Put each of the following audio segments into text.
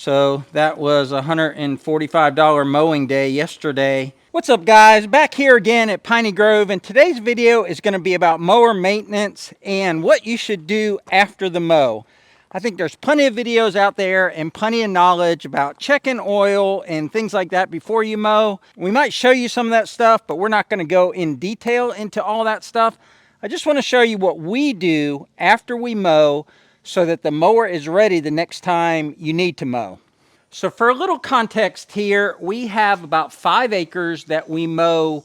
So that was a $145 mowing day yesterday. What's up guys, back here again at Piney Grove, and today's video is going to be about mower maintenance and what you should do after the mow. I think there's plenty of videos out there and plenty of knowledge about checking oil and things like that before you mow. We might show you some of that stuff, but we're not going to go in detail into all that stuff. I just want to show you what we do after we mow so that the mower is ready the next time you need to mow. So for a little context here, we have about 5 acres that we mow,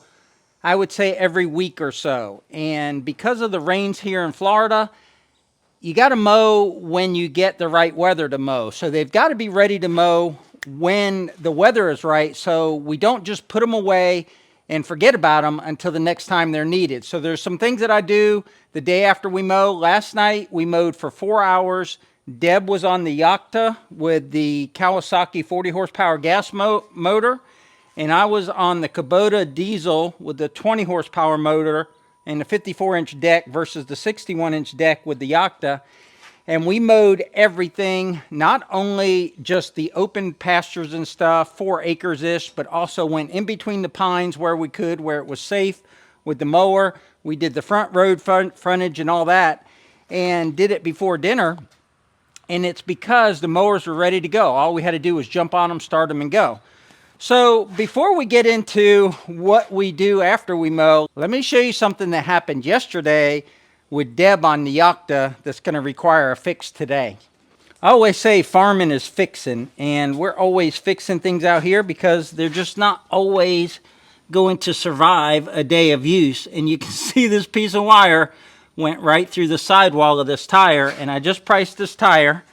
I would say every week or so. And because of the rains here in Florida, you got to mow when you get the right weather to mow. So they've got to be ready to mow when the weather is right, so we don't just put them away and forget about them until the next time they're needed. So there's some things that I do the day after we mow. Last night we mowed for 4 hours. Deb was on the Yocta with the Kawasaki 40 horsepower gas motor, and I was on the Kubota diesel with the 20 horsepower motor and the 54-inch deck versus the 61-inch deck with the Yocta. And we mowed everything, not only just the open pastures and stuff, 4 acres-ish, but also went in between the pines where we could, where it was safe with the mower. We did the front road frontage and all that, and did it before dinner. And it's because the mowers were ready to go. All we had to do was jump on them, start them, and go. So before we get into what we do after we mow, let me show you something that happened yesterday with Deb on the Yocta that's going to require a fix today. I always say farming is fixing, and we're always fixing things out here because they're just not always going to survive a day of use. And you can see this piece of wire went right through the sidewall of this tire, and I just priced this tire.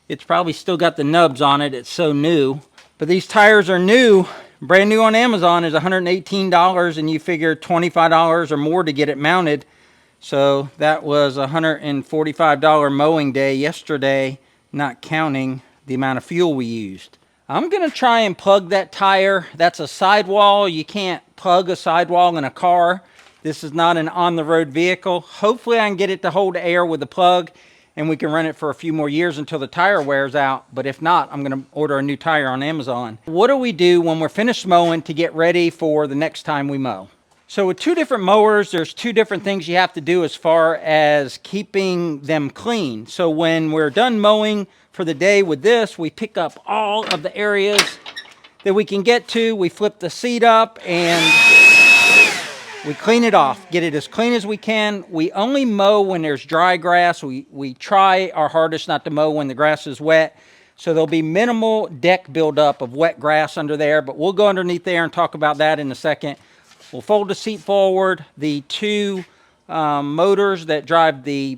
It's probably still got the nubs on it, it's so new. But these tires are new, brand new on Amazon is $118, and you figure $25 or more to get it mounted. So that was a $145 mowing day yesterday, not counting the amount of fuel we used. I'm going to try and plug that tire. That's a sidewall. You can't plug a sidewall in a car. This is not an on-the-road vehicle. Hopefully I can get it to hold air with the plug, and we can run it for a few more years until the tire wears out. But if not, I'm going to order a new tire on Amazon. What do we do when we're finished mowing to get ready for the next time we mow? So with 2 different mowers, there's 2 different things you have to do as far as keeping them clean. So when we're done mowing for the day with this, we pick up all of the areas that we can get to. We flip the seat up and we clean it off, get it as clean as we can. We only mow when there's dry grass. We try our hardest not to mow when the grass is wet. So there'll be minimal deck buildup of wet grass under there, but we'll go underneath there and talk about that in a second. We'll fold the seat forward. The 2 motors that drive the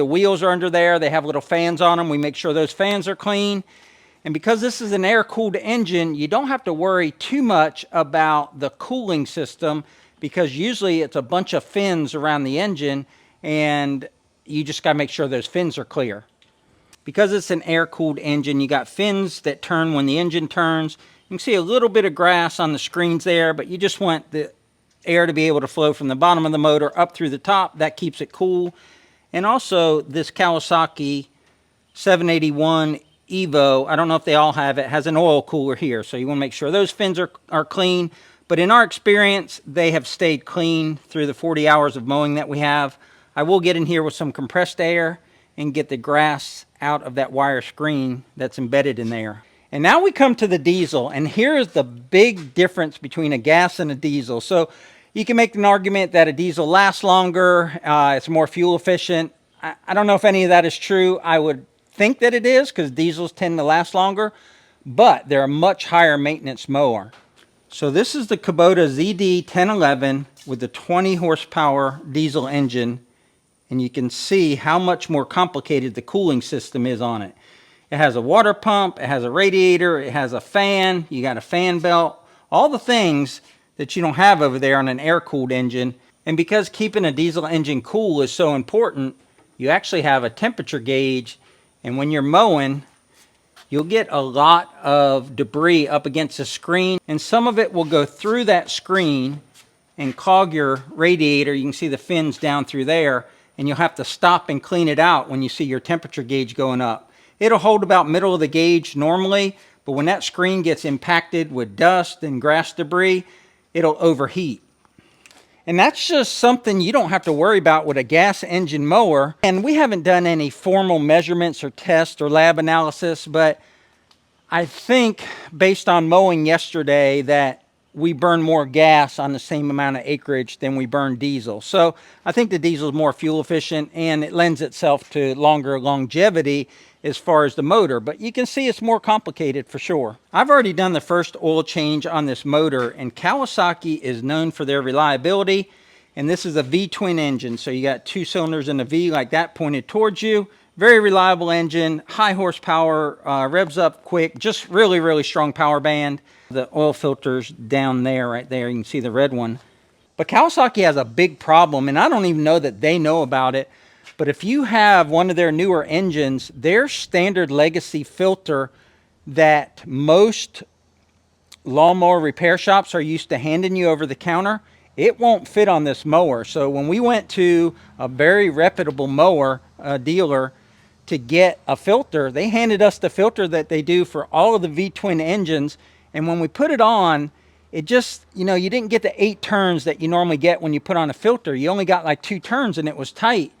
wheels are under there. They have little fans on them. We make sure those fans are clean. And because this is an air-cooled engine, you don't have to worry too much about the cooling system, because usually it's a bunch of fins around the engine, and you just got to make sure those fins are clear. Because it's an air-cooled engine, you got fins that turn when the engine turns. You can see a little bit of grass on the screens there, but you just want the air to be able to flow from the bottom of the motor up through the top. That keeps it cool. And also this Kawasaki 781 Evo, I don't know if they all have it, has an oil cooler here. So you want to make sure those fins are clean. But in our experience, they have stayed clean through the 40 hours of mowing that we have. I will get in here with some compressed air and get the grass out of that wire screen that's embedded in there. And now we come to the diesel, and here is the big difference between a gas and a diesel. So you can make an argument that a diesel lasts longer, it's more fuel efficient. I don't know if any of that is true. I would think that it is, because diesels tend to last longer, but they're a much higher maintenance mower. So this is the Kubota ZD1011 with the 20 horsepower diesel engine, and you can see how much more complicated the cooling system is on it. It has a water pump, it has a radiator, it has a fan, you got a fan belt, all the things that you don't have over there on an air-cooled engine. And because keeping a diesel engine cool is so important, you actually have a temperature gauge, and when you're mowing, you'll get a lot of debris up against the screen, and some of it will go through that screen and clog your radiator. You can see the fins down through there, and you'll have to stop and clean it out when you see your temperature gauge going up. It'll hold about middle of the gauge normally, but when that screen gets impacted with dust and grass debris, it'll overheat. And that's just something you don't have to worry about with a gas engine mower. And we haven't done any formal measurements or tests or lab analysis, but I think based on mowing yesterday that we burn more gas on the same amount of acreage than we burn diesel. So I think the diesel is more fuel efficient and it lends itself to longer longevity as far as the motor, but you can see it's more complicated for sure. I've already done the first oil change on this motor, and Kawasaki is known for their reliability, and this is a V-twin engine, so you got 2 cylinders in a V like that pointed towards you. Very reliable engine, high horsepower, revs up quick, just really strong power band. The oil filter's down there, right there, you can see the red one. But Kawasaki has a big problem, and I don't even know that they know about it. But if you have one of their newer engines, their standard legacy filter that most lawnmower repair shops are used to handing you over the counter, it won't fit on this mower. So when we went to a very reputable mower dealer to get a filter, they handed us the filter that they do for all of the V-twin engines. And when we put it on, it just, you didn't get the 8 turns that you normally get when you put on a filter. You only got like 2 turns and it was tight.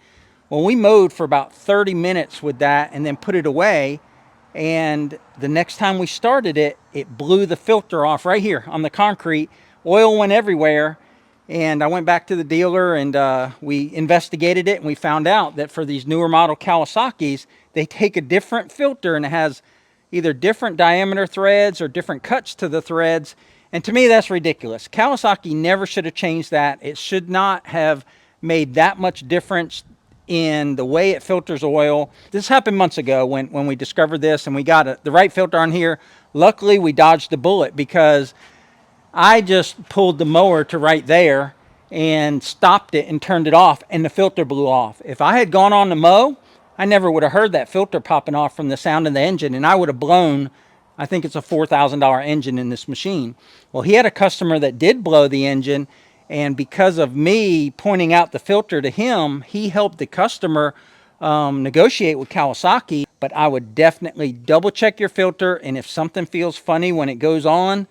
Well, we mowed for about 30 minutes with that and then put it away. And the next time we started it, it blew the filter off right here on the concrete. Oil went everywhere. And I went back to the dealer and we investigated it, and we found out that for these newer model Kawasaki's, they take a different filter and it has either different diameter threads or different cuts to the threads. And to me, that's ridiculous. Kawasaki never should have changed that. It should not have made that much difference in the way it filters oil. This happened months ago when we discovered this, and we got the right filter on here. Luckily, we dodged the bullet because I just pulled the mower to right there and stopped it and turned it off, and the filter blew off. If I had gone on to mow, I never would have heard that filter popping off from the sound of the engine, and I would have blown, I think it's a $4,000 engine in this machine. Well, he had a customer that did blow the engine, and because of me pointing out the filter to him, he helped the customer negotiate with Kawasaki. But I would definitely double check your filter, and if something feels funny when it goes on,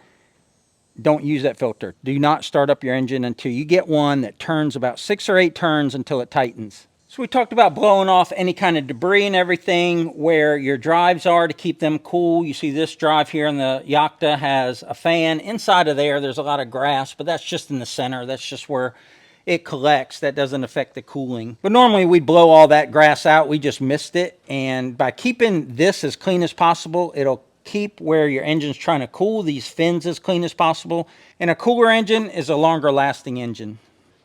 don't use that filter. Do not start up your engine until you get one that turns about 6 or 8 turns until it tightens. So we talked about blowing off any kind of debris and everything where your drives are to keep them cool. You see this drive here in the Yakta has a fan. Inside of there, there's a lot of grass, but that's just in the center. That's just where it collects. That doesn't affect the cooling. But normally we'd blow all that grass out. We just missed it. And by keeping this as clean as possible, it'll keep where your engine's trying to cool these fins as clean as possible. And a cooler engine is a longer lasting engine.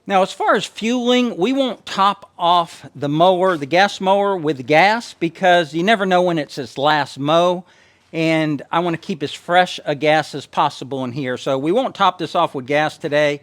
Now, as far as fueling, we won't top off the mower, the gas mower, with gas because you never know when it's its last mow. And I want to keep as fresh a gas as possible in here. So we won't top this off with gas today.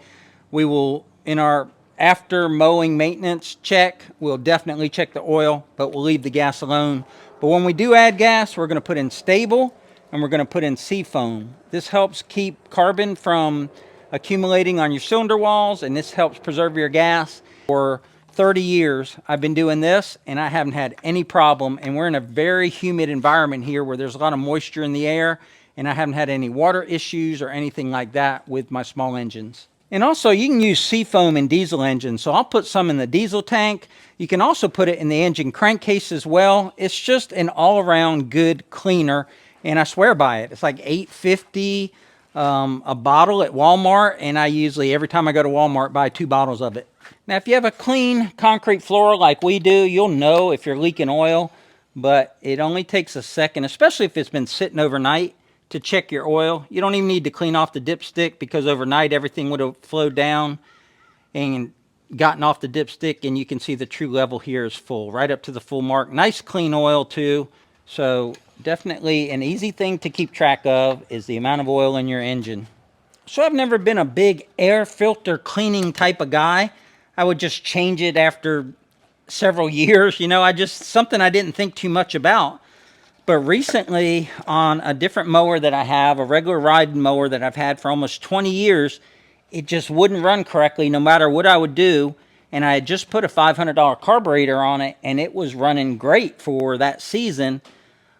We will, in our after mowing maintenance check, we'll definitely check the oil, but we'll leave the gas alone. But when we do add gas, we're going to put in stable and we're going to put in seafoam. This helps keep carbon from accumulating on your cylinder walls, and this helps preserve your gas. For 30 years I've been doing this and I haven't had any problem, and we're in a very humid environment here where there's a lot of moisture in the air, and I haven't had any water issues or anything like that with my small engines. And also you can use seafoam in diesel engines, so I'll put some in the diesel tank. You can also put it in the engine crankcase as well. It's just an all-around good cleaner, and I swear by it. It's like $8.50 a bottle at Walmart, and I usually, every time I go to Walmart, buy 2 bottles of it. Now, if you have a clean concrete floor like we do, you'll know if you're leaking oil, but it only takes a second, especially if it's been sitting overnight, to check your oil. You don't even need to clean off the dipstick because overnight everything would have flowed down and gotten off the dipstick, and you can see the true level here is full, right up to the full mark. Nice clean oil too. So definitely an easy thing to keep track of is the amount of oil in your engine. So I've never been a big air filter cleaning type of guy. I would just change it after several years. Something I didn't think too much about. But recently on a different mower that I have, a regular riding mower that I've had for almost 20 years, it just wouldn't run correctly no matter what I would do. And I had just put a $500 carburetor on it, and it was running great for that season.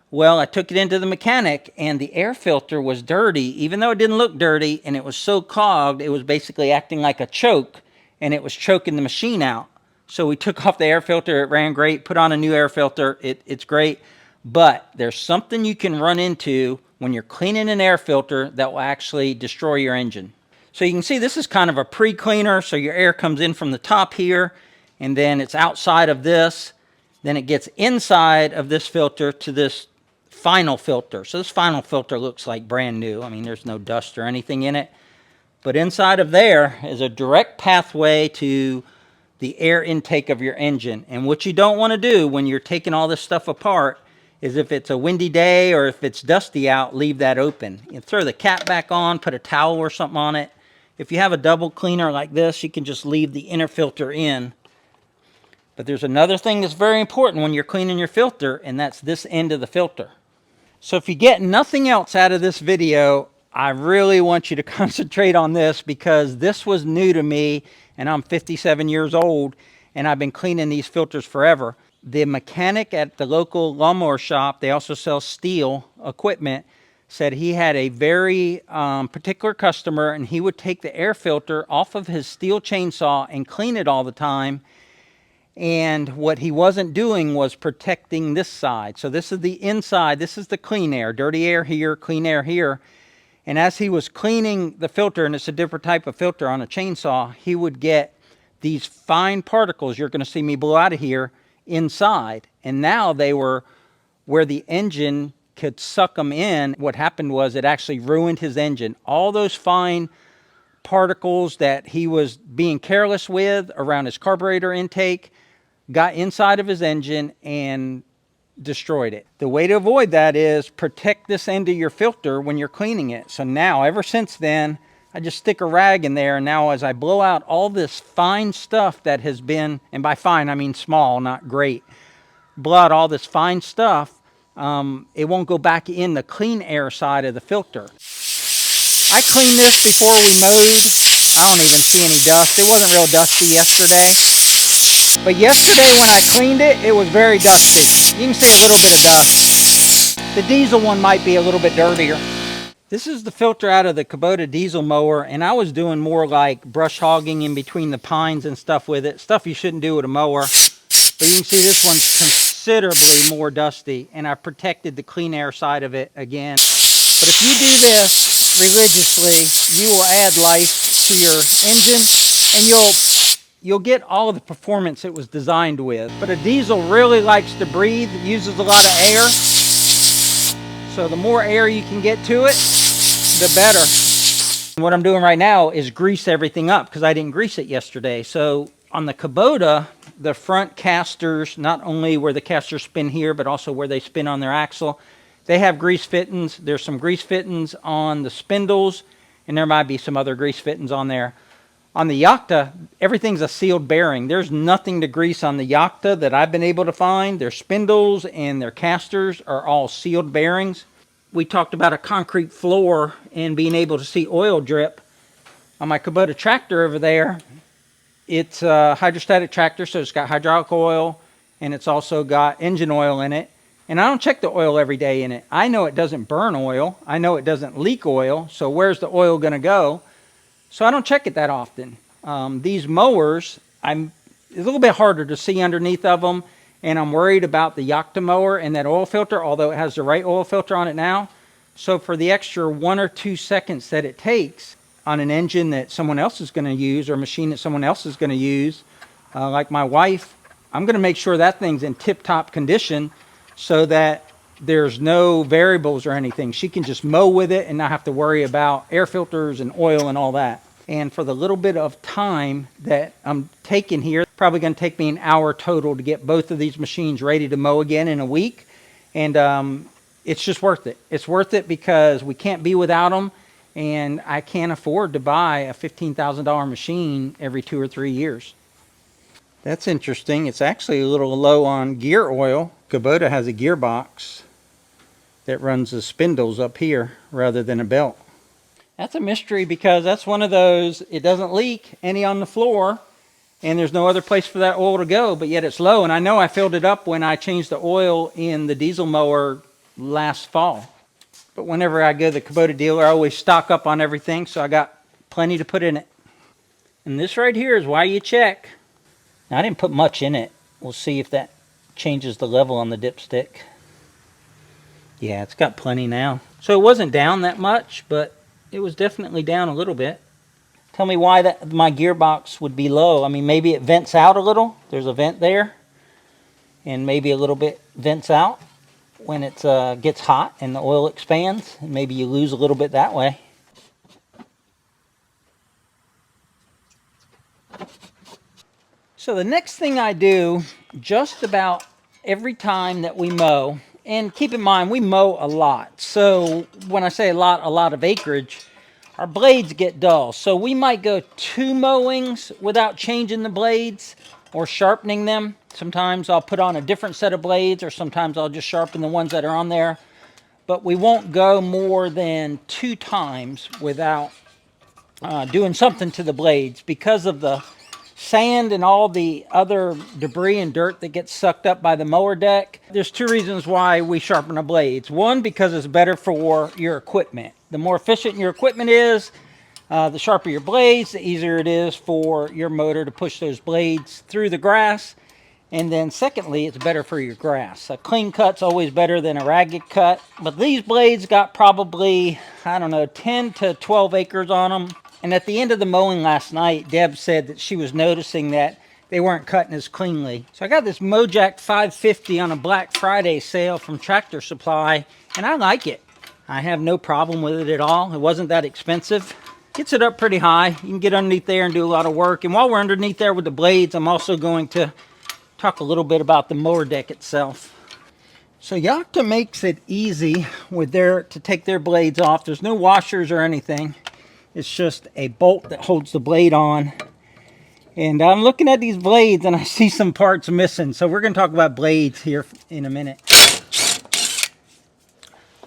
Well, I took it into the mechanic and the air filter was dirty, even though it didn't look dirty, and it was so clogged, it was basically acting like a choke, and it was choking the machine out. So we took off the air filter, it ran great, put on a new air filter, it's great. But there's something you can run into when you're cleaning an air filter that will actually destroy your engine. So you can see this is kind of a pre-cleaner, so your air comes in from the top here, and then it's outside of this, then it gets inside of this filter to this final filter. So this final filter looks like brand new. I mean, there's no dust or anything in it. But inside of there is a direct pathway to the air intake of your engine. And what you don't want to do when you're taking all this stuff apart is, if it's a windy day or if it's dusty out, leave that open. You throw the cap back on, put a towel or something on it. If you have a double cleaner like this, you can just leave the inner filter in. But there's another thing that's very important when you're cleaning your filter, and that's this end of the filter. So if you get nothing else out of this video, I really want you to concentrate on this, because this was new to me, and I'm 57 years old, and I've been cleaning these filters forever. The mechanic at the local lawnmower shop, they also sell steel equipment, said he had a very particular customer, and he would take the air filter off of his steel chainsaw and clean it all the time. And what he wasn't doing was protecting this side. So this is the inside, this is the clean air, dirty air here, clean air here. And as he was cleaning the filter, and it's a different type of filter on a chainsaw, he would get these fine particles you're going to see me blow out of here inside. And now they were where the engine could suck them in. What happened was it actually ruined his engine. All those fine particles that he was being careless with around his carburetor intake got inside of his engine and destroyed it. The way to avoid that is protect this end of your filter when you're cleaning it. So now, ever since then, I just stick a rag in there, and now as I blow out all this fine stuff that has been, and by fine I mean small, not great, blow out all this fine stuff, it won't go back in the clean air side of the filter. I cleaned this before we mowed. I don't even see any dust. It wasn't real dusty yesterday. But yesterday when I cleaned it, it was very dusty. You can see a little bit of dust. The diesel one might be a little bit dirtier. This is the filter out of the Kubota diesel mower, and I was doing more like brush hogging in between the pines and stuff with it. Stuff you shouldn't do with a mower. But you can see this one's considerably more dusty, and I protected the clean air side of it again. But if you do this religiously, you will add life to your engine, and you'll get all of the performance it was designed with. But a diesel really likes to breathe, it uses a lot of air. So the more air you can get to it, the better. And what I'm doing right now is grease everything up, because I didn't grease it yesterday. So on the Kubota, the front casters, not only where the casters spin here, but also where they spin on their axle, they have grease fittings. There's some grease fittings on the spindles, and there might be some other grease fittings on there. On the Yachta, everything's a sealed bearing. There's nothing to grease on the Yachta that I've been able to find. Their spindles and their casters are all sealed bearings. We talked about a concrete floor and being able to see oil drip. On my Kubota tractor over there, it's a hydrostatic tractor, so it's got hydraulic oil, and it's also got engine oil in it. And I don't check the oil every day in it. I know it doesn't burn oil. I know it doesn't leak oil. So where's the oil going to go? So I don't check it that often. These mowers, it's a little bit harder to see underneath of them, and I'm worried about the Yachta mower and that oil filter, although it has the right oil filter on it now. So for the extra 1 or 2 seconds that it takes on an engine that someone else is going to use, or a machine that someone else is going to use, like my wife, I'm going to make sure that thing's in tip-top condition so that there's no variables or anything. She can just mow with it and not have to worry about air filters and oil and all that. And for the little bit of time that I'm taking here, probably going to take me an hour total to get both of these machines ready to mow again in a week. And it's just worth it. It's worth it because we can't be without them, and I can't afford to buy a $15,000 machine every 2 or 3 years. That's interesting. It's actually a little low on gear oil. Kubota has a gearbox that runs the spindles up here rather than a belt. That's a mystery, because that's one of those, it doesn't leak any on the floor, and there's no other place for that oil to go, but yet it's low. And I know I filled it up when I changed the oil in the diesel mower last fall. But whenever I go to the Kubota dealer, I always stock up on everything, so I got plenty to put in it. And this right here is why you check. Now, I didn't put much in it. We'll see if that changes the level on the dipstick. Yeah, it's got plenty now. So it wasn't down that much, but it was definitely down a little bit. Tell me why that my gearbox would be low. I mean, maybe it vents out a little. There's a vent there. And maybe a little bit vents out when it gets hot and the oil expands. And maybe you lose a little bit that way. So the next thing I do just about every time that we mow, and keep in mind we mow a lot. So when I say a lot of acreage, our blades get dull. So we might go 2 mowings without changing the blades or sharpening them. Sometimes I'll put on a different set of blades, or sometimes I'll just sharpen the ones that are on there. But we won't go more than 2 times without doing something to the blades because of the sand and all the other debris and dirt that gets sucked up by the mower deck. There's 2 reasons why we sharpen the blades. One, because it's better for your equipment. The more efficient your equipment is, the sharper your blades, the easier it is for your motor to push those blades through the grass. And then secondly, it's better for your grass. A clean cut's always better than a ragged cut. But these blades got probably, I don't know, 10 to 12 acres on them. And at the end of the mowing last night, Deb said that she was noticing that they weren't cutting as cleanly. So I got this Mojack 550 on a Black Friday sale from Tractor Supply, and I like it. I have no problem with it at all. It wasn't that expensive. Gets it up pretty high. You can get underneath there and do a lot of work. And while we're underneath there with the blades, I'm also going to talk a little bit about the mower deck itself. So Yakta makes it easy with to take their blades off. There's no washers or anything. It's just a bolt that holds the blade on. And I'm looking at these blades and I see some parts missing. So we're going to talk about blades here in a minute.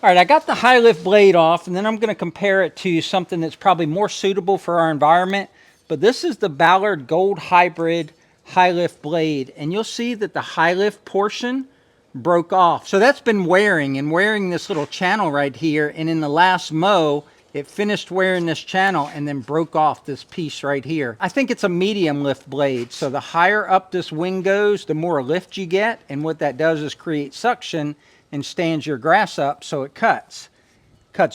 All right, I got the high lift blade off, and then I'm going to compare it to something that's probably more suitable for our environment. But this is the Baler Gold Hybrid high lift blade. And you'll see that the high lift portion broke off. So that's been wearing this little channel right here. And in the last mow, it finished wearing this channel and then broke off this piece right here. I think it's a medium lift blade. So the higher up this wing goes, the more lift you get. And what that does is create suction and stands your grass up so it cuts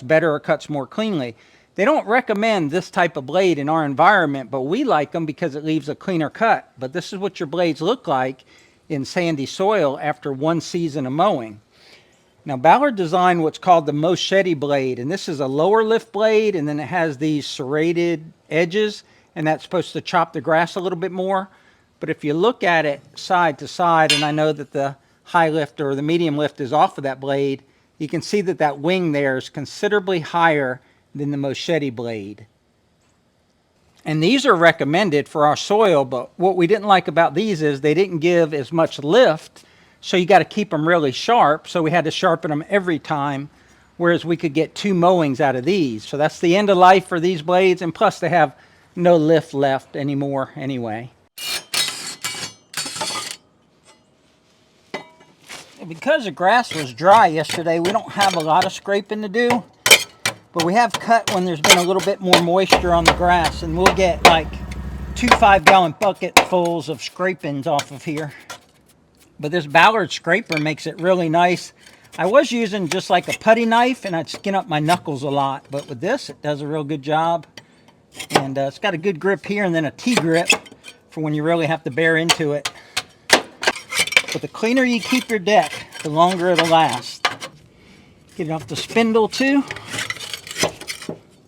better or cuts more cleanly. They don't recommend this type of blade in our environment, but we like them because it leaves a cleaner cut. But this is what your blades look like in sandy soil after 1 season of mowing. Now, Baler designed what's called the Moschetti blade, and this is a lower lift blade, and then it has these serrated edges, and that's supposed to chop the grass a little bit more. But if you look at it side to side, and I know that the high lift or the medium lift is off of that blade, you can see that that wing there is considerably higher than the Moschetti blade. And these are recommended for our soil, but what we didn't like about these is they didn't give as much lift. So you got to keep them really sharp. So we had to sharpen them every time, whereas we could get 2 mowings out of these. So that's the end of life for these blades. And plus they have no lift left anymore anyway. And because the grass was dry yesterday, we don't have a lot of scraping to do. But we have cut when there's been a little bit more moisture on the grass. And we'll get like 2 5-gallon bucketfuls of scrapings off of here. But this Ballard scraper makes it really nice. I was using just like a putty knife and I'd skin up my knuckles a lot. But with this, it does a real good job. And it's got a good grip here and then a T-grip for when you really have to bear into it. But the cleaner you keep your deck, the longer it'll last. Get it off the spindle too.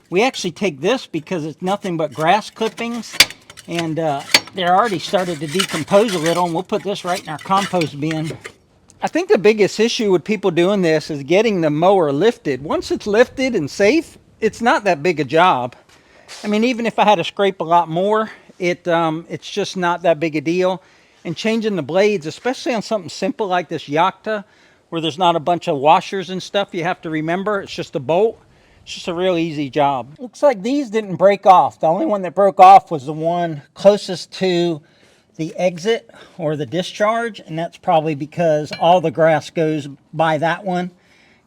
We actually take this because it's nothing but grass clippings. And they're already started to decompose a little, and we'll put this right in our compost bin. I think the biggest issue with people doing this is getting the mower lifted. Once it's lifted and safe, it's not that big a job. I mean, even if I had to scrape a lot more, it's just not that big a deal. And changing the blades, especially on something simple like this Yakta, where there's not a bunch of washers and stuff you have to remember, it's just a bolt. It's just a real easy job. Looks like these didn't break off. The only one that broke off was the one closest to the exit or the discharge, and that's probably because all the grass goes by that one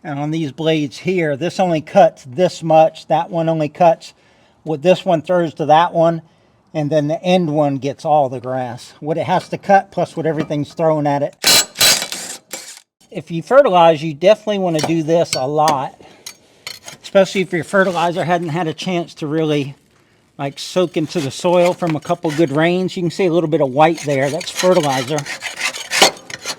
And on these blades here, this only cuts this much. That one only cuts what this one throws to that one. And then the end one gets all the grass. What it has to cut plus what everything's thrown at it. If you fertilize, you definitely want to do this a lot. Especially if your fertilizer hadn't had a chance to really like soak into the soil from a couple good rains. You can see a little bit of white there. That's fertilizer.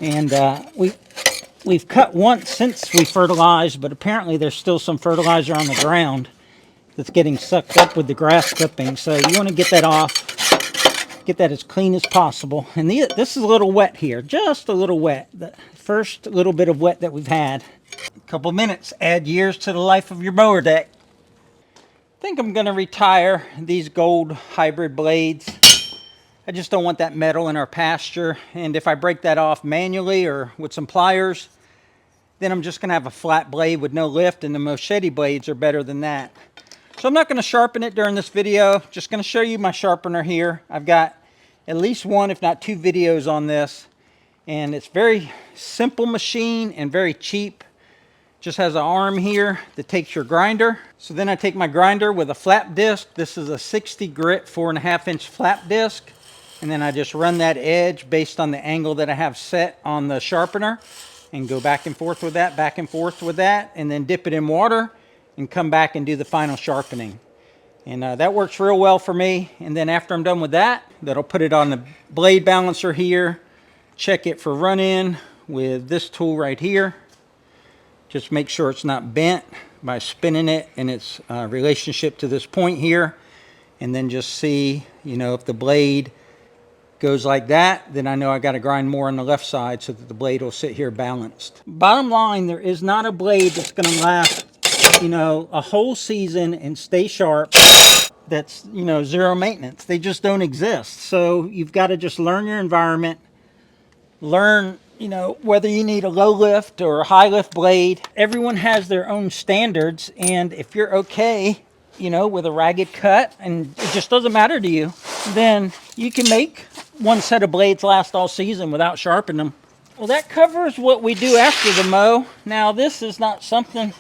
And we've cut once since we fertilized, but apparently there's still some fertilizer on the ground that's getting sucked up with the grass clippings. So you want to get that off, get that as clean as possible. And this is a little wet here, just a little wet. The first little bit of wet that we've had. A couple minutes, add years to the life of your mower deck. I think I'm going to retire these gold hybrid blades. I just don't want that metal in our pasture, and if I break that off manually or with some pliers, then I'm just going to have a flat blade with no lift, and the machete blades are better than that. So I'm not going to sharpen it during this video, just going to show you my sharpener here. I've got at least one, if not two videos on this, and it's very simple machine and very cheap. Just has an arm here that takes your grinder. So then I take my grinder with a flap disc. This is a 60 grit 4.5-inch flap disc. And then I just run that edge based on the angle that I have set on the sharpener and go back and forth with that, back and forth with that, and then dip it in water and come back and do the final sharpening. And that works real well for me. And then after I'm done with that, that'll put it on the blade balancer here, check it for run-in with this tool right here. Just make sure it's not bent by spinning it in its relationship to this point here. And then just see, you know, if the blade goes like that, then I know I got to grind more on the left side so that the blade will sit here balanced. Bottom line, there is not a blade that's going to last, you know, a whole season and stay sharp. That's, you know, zero maintenance. They just don't exist. So you've got to just learn your environment, learn, you know, whether you need a low lift or a high lift blade. Everyone has their own standards, and if you're okay, you know, with a ragged cut and it just doesn't matter to you, then you can make one set of blades last all season without sharpening them. Well, that covers what we do after the mow. Now, this is not something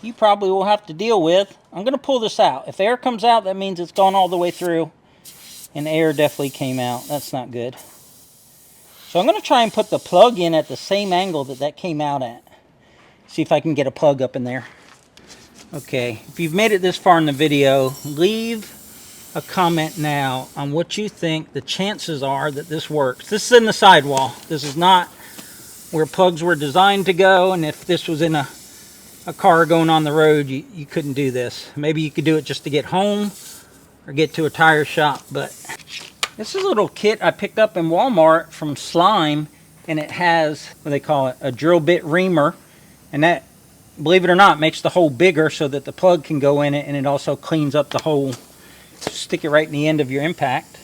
you probably will have to deal with. I'm going to pull this out. If air comes out, that means it's gone all the way through, and air definitely came out. That's not good. So I'm going to try and put the plug in at the same angle that that came out at. See if I can get a plug up in there. Okay, if you've made it this far in the video, leave a comment now on what you think the chances are that this works. This is in the sidewall. This is not where plugs were designed to go, and if this was in a car going on the road, you couldn't do this. Maybe you could do it just to get home or get to a tire shop, but this is a little kit I picked up in Walmart from Slime, and it has what they call it, a drill bit reamer, and that, believe it or not, makes the hole bigger so that the plug can go in it, and it also cleans up the hole. Stick it right in the end of your impact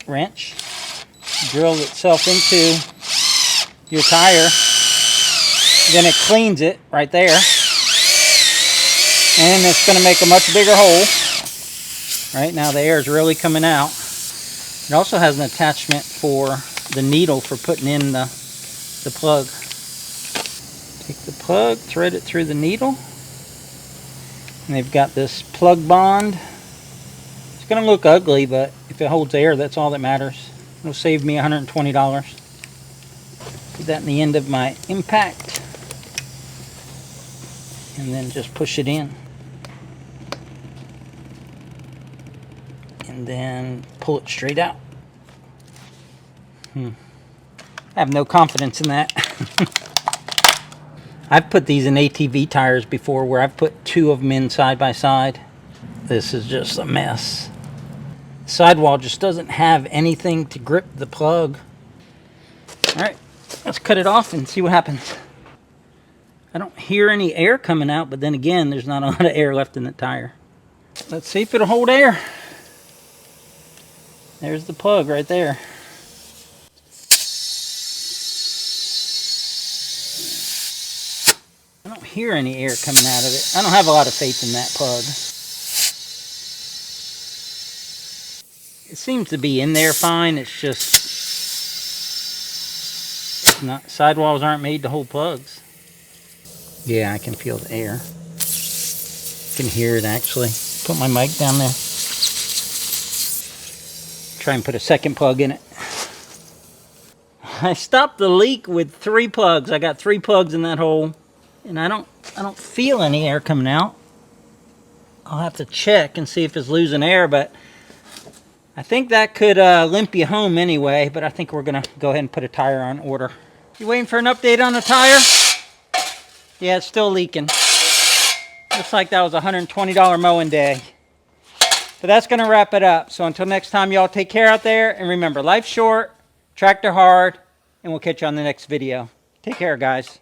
wrench, drill itself into your tire, then it cleans it right there, and it's going to make a much bigger hole. Right now the air is really coming out. It also has an attachment for the needle for putting in the plug. Take the plug, thread it through the needle, and they've got this plug bond. It's going to look ugly, but if it holds air, that's all that matters. It'll save me $120. Put that in the end of my impact, and then just push it in. And then pull it straight out. I have no confidence in that. I've put these in ATV tires before where I've put two of them in side by side. This is just a mess. The sidewall just doesn't have anything to grip the plug. Alright, let's cut it off and see what happens. I don't hear any air coming out, but then again, there's not a lot of air left in the tire. Let's see if it'll hold air. There's the plug right there. I don't hear any air coming out of it. I don't have a lot of faith in that plug. It seems to be in there fine. It's just sidewalls aren't made to hold plugs. Yeah, I can feel the air. Can hear it actually. Put my mic down there. Try and put a second plug in it. I stopped the leak with 3 plugs. I got 3 plugs in that hole, and I don't feel any air coming out. I'll have to check and see if it's losing air, but I think that could limp you home anyway. But I think we're gonna go ahead and put a tire on order. You waiting for an update on the tire? Yeah, it's still leaking. Looks like that was a $120 mowing day. But that's going to wrap it up. So until next time, y'all take care out there. And remember, life's short, tractor hard, and we'll catch you on the next video. Take care, guys.